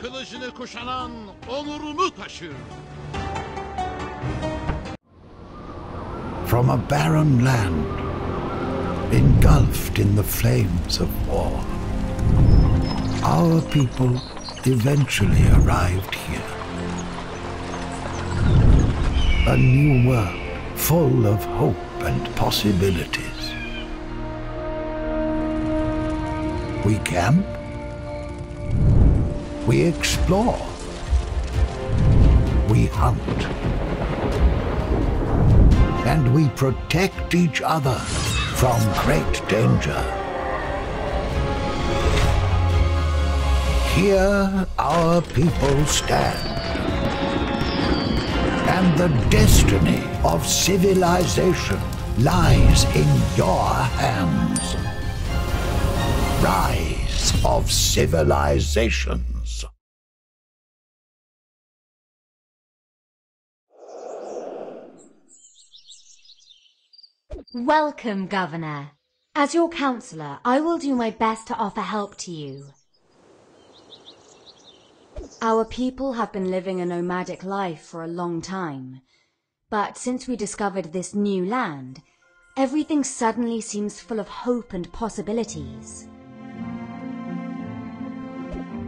kılıcını kuşanan onurunu taşır. From a barren land, engulfed in the flames of war, our people eventually arrived here. A new world full of hope and possibilities. We camp, we explore, we hunt, and we protect each other from great danger. Here our people stand, and the destiny of civilization lies in your hands. Rise of civilisations. Welcome, Governor. As your counsellor, I will do my best to offer help to you. Our people have been living a nomadic life for a long time, but since we discovered this new land, everything suddenly seems full of hope and possibilities.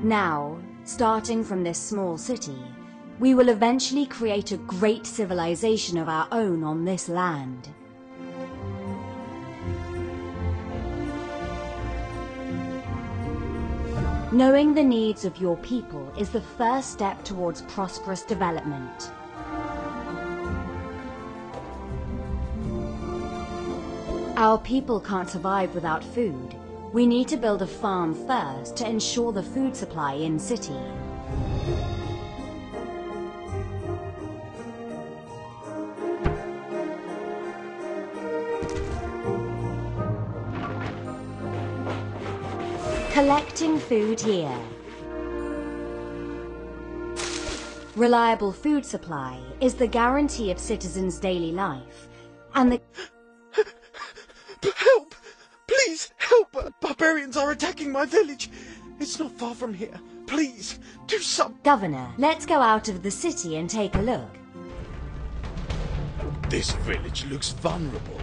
Now, starting from this small city, we will eventually create a great civilization of our own on this land. Knowing the needs of your people is the first step towards prosperous development. Our people can't survive without food. We need to build a farm first to ensure the food supply in city. Collecting food here. Reliable food supply is the guarantee of citizens' daily life, and the... Help! Please, help! Barbarians are attacking my village. It's not far from here. Please, do something. Governor, let's go out of the city and take a look. This village looks vulnerable.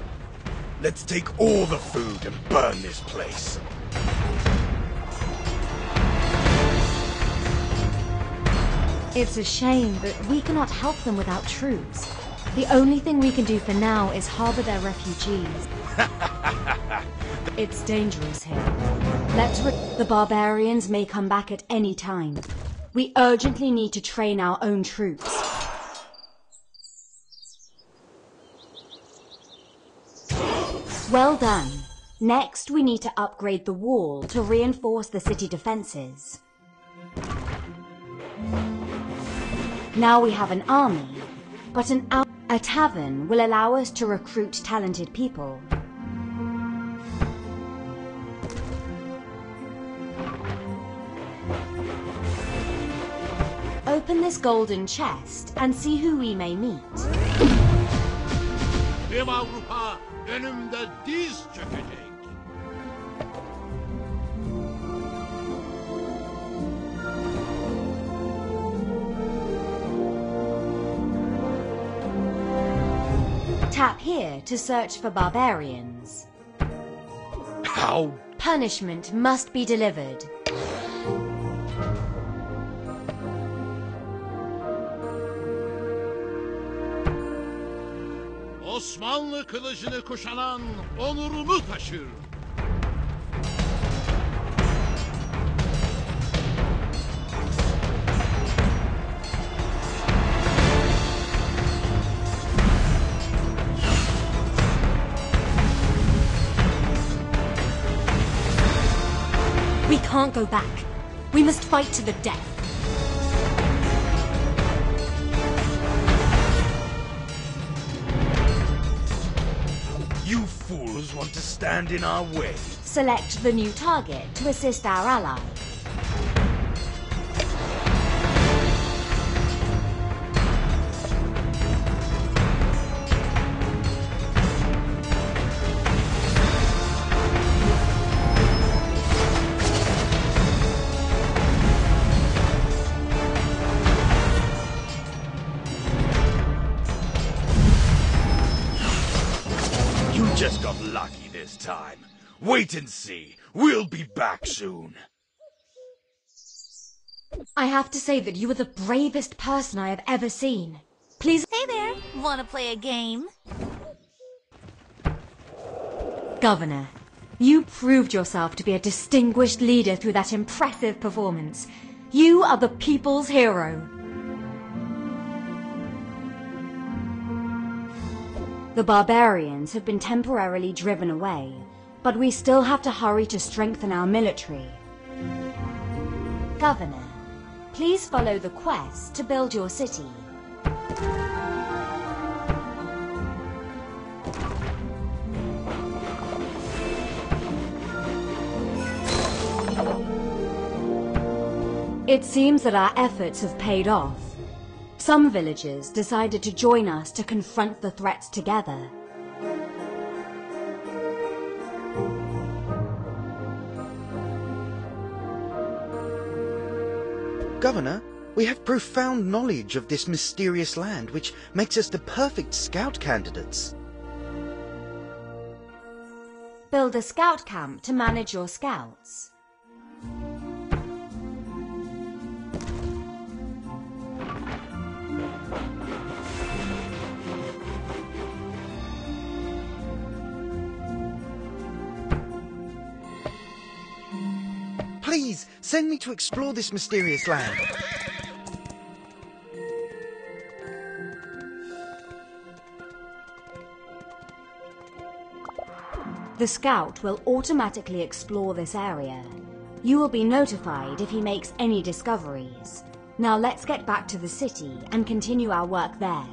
Let's take all the food and burn this place. It's a shame, but we cannot help them without troops. The only thing we can do for now is harbor their refugees. It's dangerous here. The barbarians may come back at any time. We urgently need to train our own troops. Well done. Next, we need to upgrade the wall to reinforce the city defenses. Now we have an army, but a tavern will allow us to recruit talented people. Open this golden chest and see who we may meet. Tüm Avrupa önümde diz çökecek. Tap here to search for barbarians. How? Punishment must be delivered. Osmanlı kılıcını kuşanan onurunu taşır. We can't go back. We must fight to the death. You fools want to stand in our way. Select the new target to assist our ally. Just got lucky this time. Wait and see. We'll be back soon. I have to say that you are the bravest person I have ever seen. Please... Hey there, wanna play a game? Governor, you proved yourself to be a distinguished leader through that impressive performance. You are the people's hero. The barbarians have been temporarily driven away, but we still have to hurry to strengthen our military. Governor, please follow the quest to build your city. It seems that our efforts have paid off. Some villagers decided to join us to confront the threats together. Governor, we have profound knowledge of this mysterious land, which makes us the perfect scout candidates. Build a scout camp to manage your scouts. Please, send me to explore this mysterious land. The scout will automatically explore this area. You will be notified if he makes any discoveries. Now let's get back to the city and continue our work there.